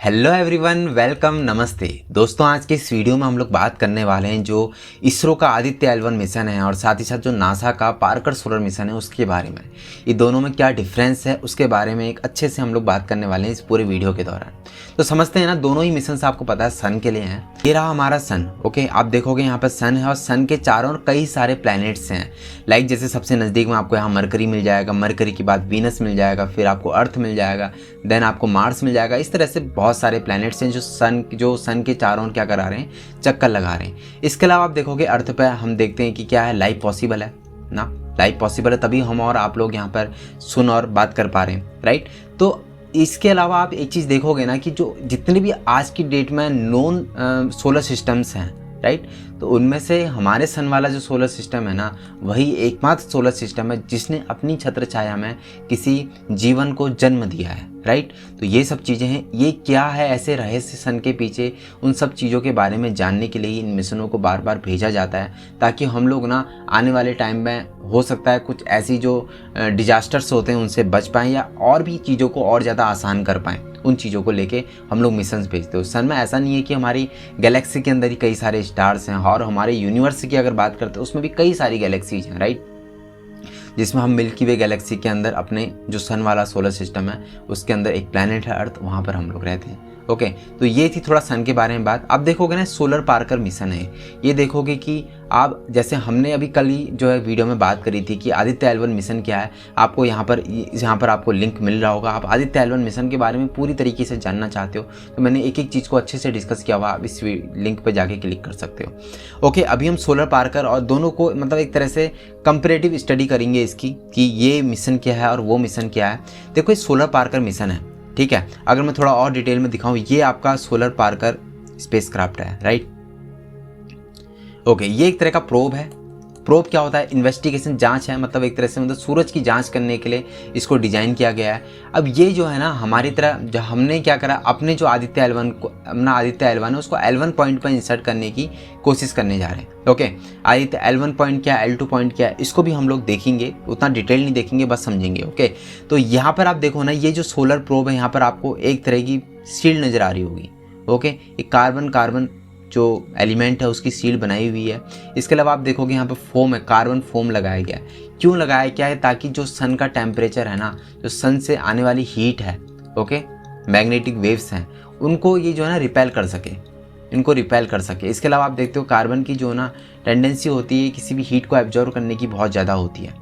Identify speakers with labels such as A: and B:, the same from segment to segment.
A: Hello everyone, welcome, नमस्ते दोस्तों। आज के इस वीडियो में हम लोग बात करने वाले हैं जो इसरो का आदित्य L1 मिशन है और साथ ही साथ जो नासा का पार्कर सोलर मिशन है उसके बारे में। ये दोनों में क्या डिफरेंस है उसके बारे में एक अच्छे से हम लोग बात करने वाले हैं इस पूरे वीडियो के दौरान। तो समझते हैं ना, दोनों ही मिशन आपको पता है सन के लिए हैं। ये रहा हमारा सन। ओके, आप देखोगे यहाँ पर सन है और सन के चारों कई सारे प्लैनेट्स हैं। लाइक जैसे सबसे नज़दीक में आपको यहाँ मरकरी मिल जाएगा, मरकरी के बाद वीनस मिल जाएगा, फिर आपको अर्थ मिल जाएगा, देन आपको मार्स मिल जाएगा। इस तरह से बहुत सारे प्लैनेट्स हैं जो सन के चारों ओर क्या करा रहे हैं, चक्कर लगा रहे हैं। इसके अलावा आप देखोगे अर्थ पे हम देखते हैं कि क्या है, लाइफ पॉसिबल है ना। लाइफ पॉसिबल है तभी हम और आप लोग यहाँ पर सुन और बात कर पा रहे हैं, राइट। तो इसके अलावा आप एक चीज़ देखोगे ना कि जो जितने भी आज की डेट में नॉन सोलर सिस्टम्स हैं, राइट, तो उनमें से हमारे सन वाला जो सोलर सिस्टम है ना, वही एकमात्र सोलर सिस्टम है जिसने अपनी छत्र छाया में किसी जीवन को जन्म दिया है, राइट। तो ये सब चीज़ें हैं। ये क्या है ऐसे रहस्य सन के पीछे, उन सब चीज़ों के बारे में जानने के लिए इन मिशनों को बार बार भेजा जाता है ताकि हम लोग ना आने वाले टाइम में हो सकता है कुछ ऐसी जो डिजास्टर्स होते हैं उनसे बच पाएँ या और भी चीज़ों को और ज़्यादा आसान कर पाएँ। उन चीज़ों को लेके हम लोग मिशंस भेजते हो। सन में ऐसा नहीं है कि हमारी गैलेक्सी के अंदर ही कई सारे स्टार्स हैं, और हमारे यूनिवर्स की अगर बात करते हैं उसमें भी कई सारी गैलेक्सीज हैं, राइट, जिसमें हम मिल्की वे गैलेक्सी के अंदर अपने जो सन वाला सोलर सिस्टम है उसके अंदर एक प्लैनेट है अर्थ, वहाँ पर हम लोग रहते हैं। ओके, तो ये थी थोड़ा सन के बारे में बात। अब देखोगे ना सोलर पार्कर मिशन है। ये देखोगे कि आप जैसे हमने अभी कल ही जो है वीडियो में बात करी थी कि आदित्य L1 मिशन क्या है, आपको यहाँ पर आपको लिंक मिल रहा होगा। आप आदित्य L1 मिशन के बारे में पूरी तरीके से जानना चाहते हो तो मैंने एक एक चीज़ को अच्छे से डिस्कस किया हुआ, आप इस लिंक पर जाके क्लिक कर सकते हो। ओके, अभी हम सोलर पार्कर और दोनों को मतलब एक तरह से कंपेरेटिव स्टडी करेंगे इसकी कि ये मिशन क्या है और वो मिशन क्या है। देखो, ये सोलर पार्कर मिशन है, ठीक है। अगर मैं थोड़ा और डिटेल में दिखाऊं, ये आपका सोलर पार्कर स्पेसक्राफ्ट है, राइट। ओके, ये एक तरह का प्रोब है। प्रोब क्या होता है, इन्वेस्टिगेशन, जांच है, मतलब एक तरह से मतलब सूरज की जांच करने के लिए इसको डिजाइन किया गया है। अब ये जो है ना हमारी तरह जो हमने क्या करा, अपने जो आदित्य L1 को, अपना आदित्य L1 है उसको L1 पॉइंट पर इंसर्ट करने की कोशिश करने जा रहे हैं। ओके, आदित्य L1 पॉइंट क्या है, L2 पॉइंट क्या है, इसको भी हम लोग देखेंगे, उतना डिटेल नहीं देखेंगे, बस समझेंगे। ओके, तो यहाँ पर आप देखो ना, ये जो सोलर प्रोब है यहाँ पर आपको एक तरह की शील्ड नज़र आ रही होगी। ओके, एक कार्बन जो एलिमेंट है उसकी सील बनाई हुई है। इसके अलावा आप देखोगे यहाँ पर फोम है, कार्बन फोम लगाया गया है। क्यों लगाया क्या है, ताकि जो सन का टेम्परेचर है ना, जो सन से आने वाली हीट है, ओके, मैग्नेटिक वेव्स हैं, उनको ये जो है ना रिपेल कर सके, इनको रिपेल कर सके। इसके अलावा आप देखते हो कार्बन की जो ना टेंडेंसी होती है किसी भी हीट को एब्जॉर्व करने की बहुत ज़्यादा होती है।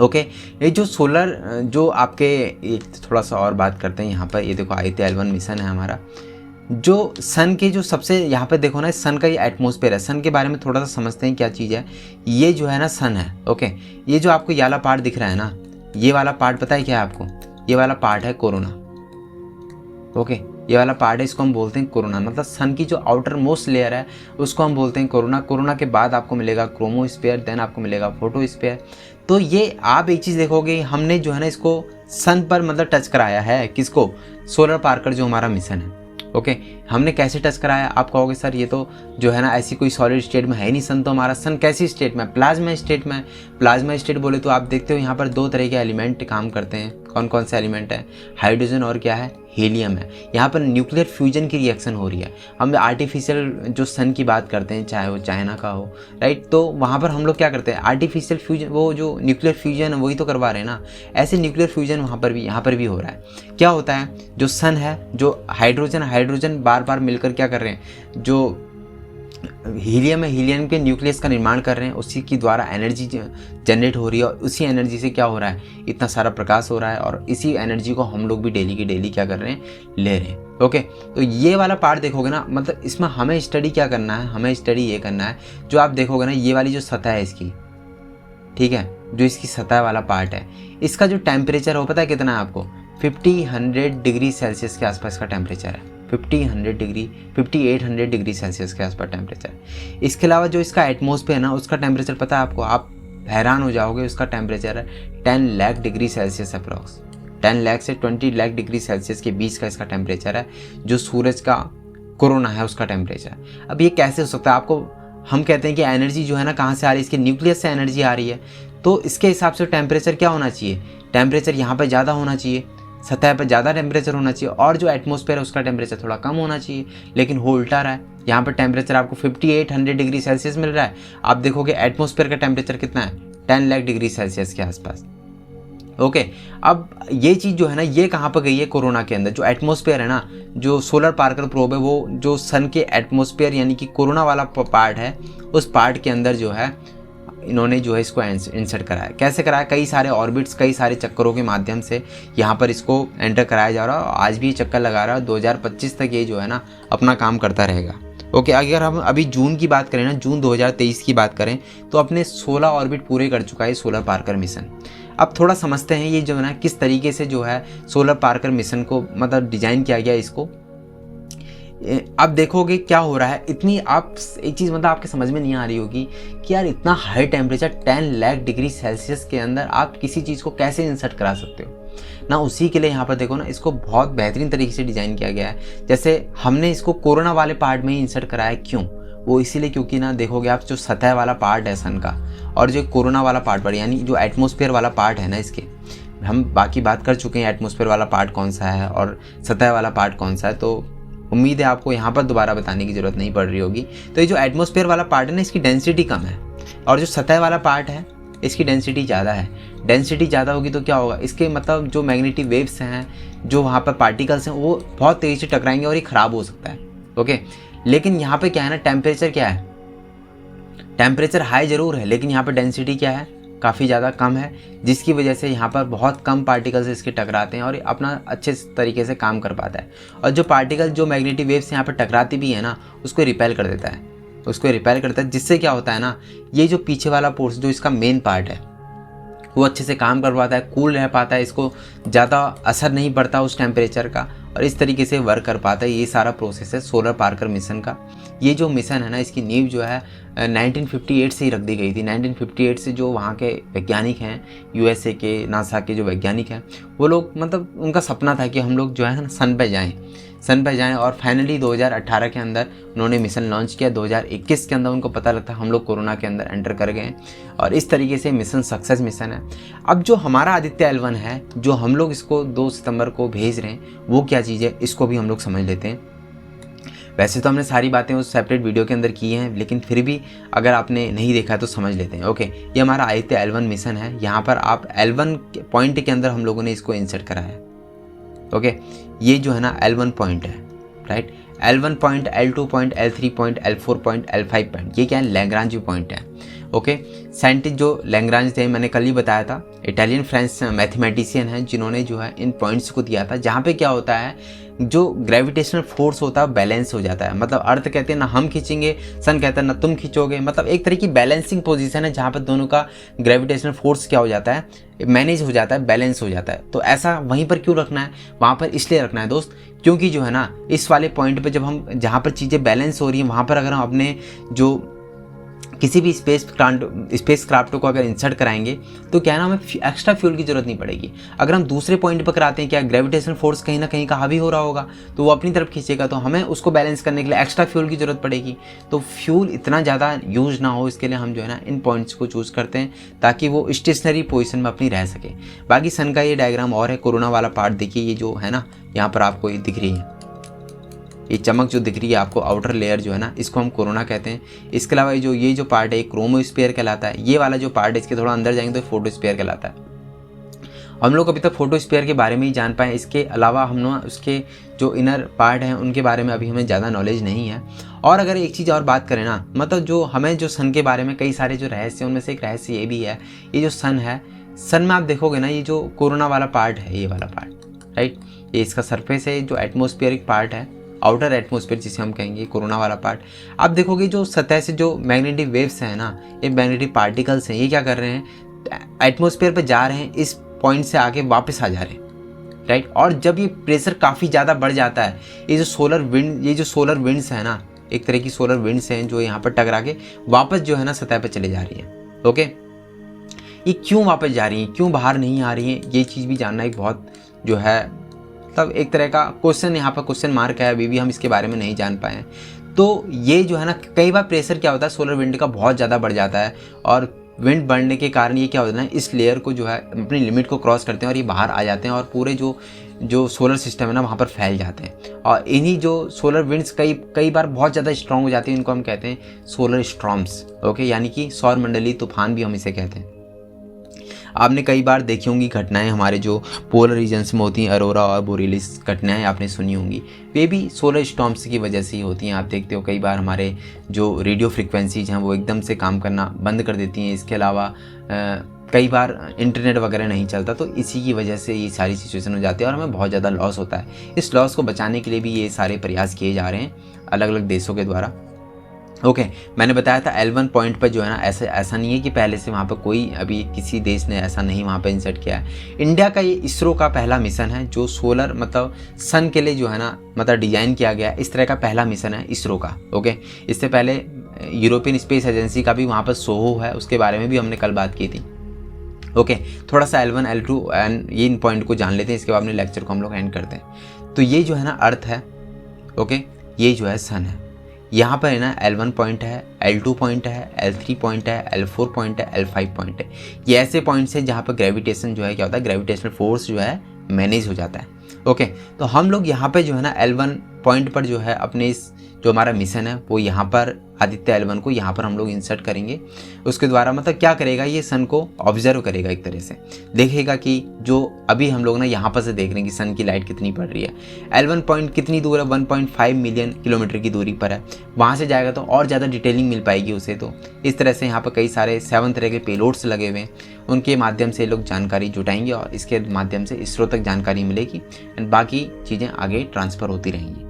A: ओके, ये जो सोलर जो आपके, एक थोड़ा सा और बात करते हैं यहाँ पर। ये देखो आदित्य L1 मिशन है हमारा, जो सन के जो सबसे यहाँ पे देखो ना, सन का ये एटमॉस्फेयर है। सन के बारे में थोड़ा सा समझते हैं क्या चीज़ है। ये जो है ना सन है, ओके, ये जो आपको ये वाला पार्ट दिख रहा है ना, ये वाला पार्ट पता है क्या है आपको, ये वाला पार्ट है कोरोना। ओके, ये वाला पार्ट है, इसको हम बोलते हैं कोरोना। मतलब सन की जो आउटर मोस्ट लेयर है उसको हम बोलते हैं कोरोना। कोरोना के बाद आपको मिलेगा क्रोमोस्फीयर, देन आपको मिलेगा फोटोस्फीयर। तो ये आप एक चीज़ देखोगे, हमने जो है ना इसको सन पर मतलब टच कराया है, किसको, सोलर पार्कर जो हमारा मिशन है। ओके, हमने कैसे टच कराया, आप कहोगे सर ये तो जो है ना ऐसी कोई सॉलिड स्टेट में है नहीं सन, तो हमारा सन कैसी स्टेट में, प्लाज्मा स्टेट में। प्लाज्मा स्टेट बोले तो आप देखते हो यहाँ पर दो तरह के एलिमेंट काम करते हैं। कौन कौन से एलिमेंट है, हाइड्रोजन और क्या है, हीलियम है। यहाँ पर न्यूक्लियर फ्यूजन की रिएक्शन हो रही है। हम आर्टिफिशियल जो सन की बात करते हैं, चाहे वो चाइना का हो, राइट, तो वहाँ पर हम लोग क्या करते हैं, आर्टिफिशियल फ्यूजन, वो जो न्यूक्लियर फ्यूजन है वही तो करवा रहे हैं ना। ऐसे न्यूक्लियर फ्यूजन वहाँ पर भी, यहाँ पर भी हो रहा है। क्या होता है, जो सन है, जो हाइड्रोजन बार बार मिलकर क्या कर रहे हैं, जो हीलियम है, हीलियम के न्यूक्लियस का निर्माण कर रहे हैं, उसी की द्वारा एनर्जी जनरेट हो रही है और उसी एनर्जी से क्या हो रहा है, इतना सारा प्रकाश हो रहा है, और इसी एनर्जी को हम लोग भी डेली की डेली क्या कर रहे हैं, ले रहे हैं। ओके, तो ये वाला पार्ट देखोगे ना, मतलब इसमें हमें स्टडी क्या करना है, हमें स्टडी ये करना है, जो आप देखोगे ना ये वाली जो सतह है इसकी, ठीक है, जो इसकी सतह वाला पार्ट है, इसका जो टेम्परेचर हो पता है कितना है आपको, 50-100 डिग्री सेल्सियस के आसपास का टेम्परेचर है। 50-100 डिग्री, 5800 डिग्री सेल्सियस के आसपास टेम्परेचर। इसके अलावा जो इसका एटमॉस्फेयर है ना, उसका टेम्परेचर पता है आपको, आप हैरान हो जाओगे, उसका टेम्परेचर है 10 lakh degree Celsius approx. 10 lakh से 20 लाख डिग्री सेल्सियस के बीच का इसका टेम्परेचर है, जो सूरज का कोरोना है उसका टेम्परेचर। अब ये कैसे हो सकता है, आपको हम कहते हैं कि एनर्जी जो है ना कहाँ से आ रही है, इसके न्यूक्लियस से एनर्जी आ रही है, तो इसके हिसाब से टेम्परेचर क्या होना चाहिए, टेम्परेचर यहाँ पर ज़्यादा होना चाहिए। सतह पर ज़्यादा टेम्परेचर होना चाहिए और जो एटमॉस्फेयर है उसका टेम्परेचर थोड़ा कम होना चाहिए, लेकिन हो उल्टा रहा है। यहाँ पर टेम्परेचर आपको 5800 डिग्री सेल्सियस मिल रहा है, आप देखोगे एटमॉस्फेयर का टेम्परेचर कितना है, 10 लाख डिग्री सेल्सियस के आसपास। ओके, अब ये चीज़ जो है ना, ये कहाँ पर गई है कोरोना के अंदर। जो एटमॉस्फेयर है ना, जो सोलर पार्कर प्रोब है, वो जो सन के एटमॉस्फेयर यानी कि कोरोना वाला पार्ट है, उस पार्ट के अंदर जो है इन्होंने जो है इसको इंसर्ट कराया। कैसे कराया, कई सारे ऑर्बिट्स, कई सारे चक्करों के माध्यम से यहाँ पर इसको एंटर कराया जा रहा है। आज भी चक्कर लगा रहा है, 2025 तक ये जो है ना अपना काम करता रहेगा। ओके, अगर हम अभी जून की बात करें ना, जून 2023 की बात करें, तो अपने 16 ऑर्बिट पूरे कर चुका है सोलर पार्कर मिशन। अब थोड़ा समझते हैं ये जो है ना किस तरीके से जो है सोलर पार्कर मिशन को मतलब डिजाइन किया गया इसको। अब देखोगे क्या हो रहा है, इतनी आप एक चीज़ मतलब आपके समझ में नहीं आ रही होगी कि यार इतना high temperature 10 lakh degree Celsius के अंदर आप किसी चीज़ को कैसे इंसर्ट करा सकते हो ना। उसी के लिए यहाँ पर देखो ना, इसको बहुत बेहतरीन तरीके से डिज़ाइन किया गया है। जैसे हमने इसको कोरोना वाले पार्ट में ही इंसर्ट कराया, क्यों, वो इसीलिए क्योंकि ना देखोगे आप जो सतह वाला पार्ट है सन का और जो कोरोना वाला पार्ट पर यानी जो एटमॉस्फेयर वाला पार्ट है ना, इसके हम बाकी बात कर चुके हैं एटमॉस्फेयर वाला पार्ट कौन सा है और सतह वाला पार्ट कौन सा है, तो उम्मीद है आपको यहाँ पर दोबारा बताने की ज़रूरत नहीं पड़ रही होगी। तो ये जो एटमॉस्फेयर वाला पार्ट है ना, इसकी डेंसिटी कम है और जो सतह वाला पार्ट है इसकी डेंसिटी ज़्यादा है। डेंसिटी ज़्यादा होगी तो क्या होगा, इसके मतलब जो मैग्नेटिक वेव्स हैं, जो वहाँ पर पार्टिकल्स हैं, वो बहुत तेज़ी से टकराएंगे और ये ख़राब हो सकता है। ओके, लेकिन यहाँ पे क्या है ना, टेम्परेचर क्या है, टेम्परेचर हाई ज़रूर है, लेकिन यहाँ पर डेंसिटी क्या है, काफ़ी ज़्यादा कम है, जिसकी वजह से यहाँ पर बहुत कम पार्टिकल्स इसके टकराते हैं और ये अपना अच्छे तरीके से काम कर पाता है। और जो पार्टिकल जो मैग्नेटिक वेव्स यहाँ पर टकराती भी है ना, उसको रिपेल कर देता है, उसको रिपेल करता है, जिससे क्या होता है ना, ये जो पीछे वाला पोर्शन जो इसका मेन पार्ट है वो अच्छे से काम कर पाता है, कूल रह पाता है, इसको ज़्यादा असर नहीं पड़ता उस टेम्परेचर का और इस तरीके से वर्क कर पाता है। ये सारा प्रोसेस है सोलर पार्कर मिशन का। ये जो मिशन है ना, इसकी नींव जो है 1958 से ही रख दी गई थी। 1958 से जो वहाँ के वैज्ञानिक हैं, यूएसए के, नासा के जो वैज्ञानिक हैं, वो लोग मतलब उनका सपना था कि हम लोग जो है ना सन पे जाएं और फाइनली 2018 के अंदर उन्होंने मिशन लॉन्च किया। 2021 के अंदर उनको पता लगता हम लोग कोरोना के अंदर एंटर कर गए और इस तरीके से मिशन सक्सेस मिशन है। अब जो हमारा आदित्य L1 है, जो हम लोग इसको 2 सितंबर को भेज रहे हैं, वो क्या चीज़ है, इसको भी हम लोग समझ लेते हैं। वैसे तो हमने सारी बातें उस सेपरेट वीडियो के अंदर की हैं, लेकिन फिर भी अगर आपने नहीं देखा है तो समझ लेते हैं। ओके, ये हमारा आदित्य L1 मिशन है। यहाँ पर आप L1 पॉइंट के अंदर हम लोगों ने इसको इंसर्ट करा है। ओके, ये जो है ना L1 पॉइंट है, right. L1 point, L2 point, L3 point, L4 point, L5 point, ये क्या है, लैग्रांज पॉइंट है। ओके, साइंटिस्ट जो लैग्रांज थे, मैंने कल ही बताया था, इटालियन फ्रेंच मैथमेटिशियन हैं जिन्होंने जो है इन पॉइंट्स को दिया था, जहाँ पे क्या होता है, जो ग्रेविटेशनल फोर्स होता है बैलेंस हो जाता है। मतलब अर्थ कहते हैं ना हम खींचेंगे, सन कहता है ना तुम खींचोगे, मतलब एक तरह की बैलेंसिंग पोजीशन है जहाँ पर दोनों का ग्रेविटेशनल फोर्स क्या हो जाता है, मैनेज हो जाता है, बैलेंस हो जाता है। तो ऐसा वहीं पर क्यों रखना है, वहाँ पर इसलिए रखना है दोस्त, क्योंकि जो है ना इस वाले पॉइंट पे जब हम जहाँ पर चीज़ें बैलेंस हो रही हैं, वहाँ पर अगर हम अपने जो किसी भी स्पेस क्राफ्ट को अगर इंसर्ट कराएंगे तो क्या है ना, हमें एक्स्ट्रा फ्यूल की जरूरत नहीं पड़ेगी। अगर हम दूसरे पॉइंट पर कराते हैं, क्या ग्रेविटेशनल फोर्स कहीं ना कहीं का हावी हो रहा होगा तो वो अपनी तरफ खींचेगा, तो हमें उसको बैलेंस करने के लिए एक्स्ट्रा फ्यूल की जरूरत पड़ेगी। तो फ्यूल इतना ज़्यादा यूज ना हो, इसके लिए हम जो है ना इन पॉइंट्स को चूज़ करते हैं ताकि वो स्टेशनरी पोजिशन में अपनी रह सके। बाकी सन का ये डायग्राम और है, कोरोना वाला पार्ट देखिए, ये जो है ना यहाँ पर आपको ये दिख रही है, ये चमक जो दिख रही है आपको, आउटर लेयर जो है ना, इसको हम कोरोना कहते हैं। इसके अलावा ये जो पार्ट है क्रोमोस्फीयर कहलाता है। ये वाला जो पार्ट है इसके थोड़ा अंदर जाएंगे तो फोटोस्फीयर कहलाता है। हम लोग अभी तक फोटोस्फीयर के बारे में ही जान पाए, इसके अलावा हम लोग उसके जो इनर पार्ट हैं उनके बारे में अभी हमें ज़्यादा नॉलेज नहीं है। और अगर एक चीज़ और बात करें ना, मतलब जो हमें जो सन के बारे में कई सारे जो रहस्य, उनमें से एक रहस्य ये भी है, ये जो सन है, सन में आप देखोगे ना, ये जो कोरोना वाला पार्ट है, ये वाला पार्ट, राइट, ये इसका सरफेस है, जो एटमॉस्फेरिक पार्ट है, आउटर एटमॉस्फेयर जिसे हम कहेंगे, कोरोना वाला पार्ट। आप देखोगे जो सतह से जो मैग्नेटिक वेव्स हैं ना, ये मैग्नेटिक पार्टिकल्स हैं, ये क्या कर रहे हैं, एटमॉस्फेयर पे जा रहे हैं, इस पॉइंट से आके वापस आ जा रहे हैं, राइट। और जब ये प्रेशर काफ़ी ज़्यादा बढ़ जाता है, ये जो सोलर विंड्स है ना, एक तरह की सोलर विंड्स हैं जो यहाँ पर टकरा के वापस जो है ना सतह पर चले जा रही हैं। ओके, ये क्यों वापस जा रही हैं, क्यों बाहर नहीं आ रही हैं, ये चीज़ भी जानना एक बहुत जो है तब एक तरह का क्वेश्चन, यहाँ पर क्वेश्चन मार्क है, अभी भी हम इसके बारे में नहीं जान पाए हैं। तो ये जो है ना, कई बार प्रेशर क्या होता है सोलर विंड का बहुत ज़्यादा बढ़ जाता है और विंड बढ़ने के कारण ये क्या होता है ना, इस लेयर को जो है अपनी लिमिट को क्रॉस करते हैं और ये बाहर आ जाते हैं और पूरे जो जो सोलर सिस्टम है ना वहाँ पर फैल जाते हैं। और इन्हीं जो सोलर विंड्स कई बार बहुत ज़्यादा स्ट्रॉन्ग हो जाती है, इनको हम कहते हैं सोलर स्टॉर्म्स। ओके, यानी कि सौर मंडलीय तूफान भी हम इसे कहते हैं। आपने कई बार देखी होंगी घटनाएं हमारे जो पोलर रीजन्स में होती हैं, अरोरा और बोरेलिस घटनाएं आपने सुनी होंगी, वे भी सोलर स्टॉर्म्स की वजह से ही होती हैं। आप देखते हो कई बार हमारे जो रेडियो फ्रिक्वेंसीज हैं वो एकदम से काम करना बंद कर देती हैं। इसके अलावा कई बार इंटरनेट वगैरह नहीं चलता, तो इसी की वजह से ये सारी सिचुएशन हो जाती है और हमें बहुत ज़्यादा लॉस होता है। इस लॉस को बचाने के लिए भी ये सारे प्रयास किए जा रहे हैं अलग अलग देशों के द्वारा। ओके, मैंने बताया था L1 पॉइंट पर जो है ना ऐसा नहीं है कि पहले से वहाँ पर कोई अभी किसी देश ने ऐसा नहीं वहाँ पर इंसर्ट किया है। इंडिया का ये इसरो का पहला मिशन है जो सोलर मतलब सन के लिए जो है ना मतलब डिजाइन किया गया, इस तरह का पहला मिशन है इसरो का। ओके, इससे पहले यूरोपियन स्पेस एजेंसी का भी वहाँ पर सोहो है, उसके बारे में भी हमने कल बात की थी। ओके, थोड़ा सा L1 L2 एंड ये इन पॉइंट को जान लेते हैं, इसके बाद अपने लेक्चर को हम लोग एंड करते हैं। तो ये जो है ना अर्थ है, ओके, ये जो है सन है। यहाँ पर है ना L1 पॉइंट है, L2 पॉइंट है, L3 पॉइंट है, L4 पॉइंट है, L5 पॉइंट है। ये ऐसे पॉइंट्स हैं जहाँ पर ग्रेविटेशन जो है क्या होता है, ग्रेविटेशनल फोर्स जो है मैनेज हो जाता है। ओके, तो हम लोग यहाँ पे जो है ना L1 पॉइंट पर जो है अपने इस जो हमारा मिशन है वो यहाँ पर आदित्य L1 को यहाँ पर हम लोग इंसर्ट करेंगे। उसके द्वारा मतलब क्या करेगा, ये सन को ऑब्जर्व करेगा, एक तरह से देखेगा कि जो अभी हम लोग ना यहाँ पर से देख रहे हैं कि सन की लाइट कितनी पड़ रही है। L1 पॉइंट कितनी दूर है, 1.5 मिलियन किलोमीटर की दूरी पर है। वहाँ से जाएगा तो और ज़्यादा डिटेलिंग मिल पाएगी उसे। तो इस तरह से यहाँ पर कई सारे 7 तरह के पेलोड्स लगे हुए हैं, उनके माध्यम से लोग जानकारी जुटाएंगे और इसके माध्यम से इसरो तक जानकारी मिलेगी एंड बाकी चीज़ें आगे ट्रांसफ़र होती रहेंगी।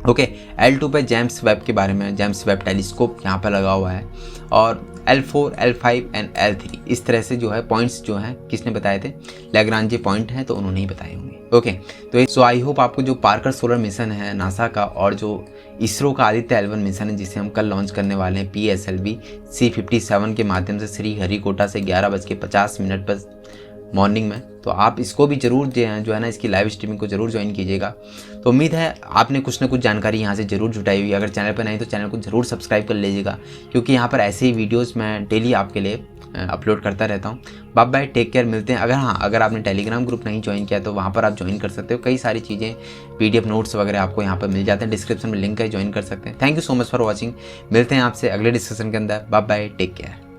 A: ओके, L2 पे जेम्स वेब के बारे में, जेम्स वेब टेलीस्कोप यहाँ पर लगा हुआ है। और L4, L5 एंड L3 इस तरह से जो है पॉइंट्स जो हैं किसने बताए थे, लैग्रांजे पॉइंट हैं, तो उन्होंने ही बताए होंगे। ओके, तो सो आई होप आपको जो पार्कर सोलर मिशन है नासा का और जो इसरो का आदित्य L1 मिशन है जिसे हम कल लॉन्च करने वाले हैं PSLV C57 के माध्यम से श्रीहरिकोटा से 11:50 पर मॉर्निंग में, तो आप इसको भी ज़रूर जो है ना इसकी लाइव स्ट्रीमिंग को ज़रूर ज्वाइन कीजिएगा। तो उम्मीद है आपने कुछ ना कुछ जानकारी यहाँ से ज़रूर जुटाई हुई। अगर चैनल पर नहीं तो चैनल को ज़रूर सब्सक्राइब कर लीजिएगा, क्योंकि यहाँ पर ऐसे ही वीडियोस मैं डेली आपके लिए अपलोड करता रहता हूँ। बाय बाय, टेक केयर, मिलते हैं। अगर आपने टेलीग्राम ग्रुप नहीं ज्वाइन किया तो वहाँ पर आप ज्वाइन कर सकते हो। कई सारी चीज़ें PDF नोट्स वगैरह आपको यहाँ पर मिल जाते हैं, डिस्क्रिप्शन में लिंक है, ज्वाइन कर सकते हैं। Thank you so much for watching. मिलते हैं आपसे अगले डिस्कशन के अंदर। Bye bye, take care.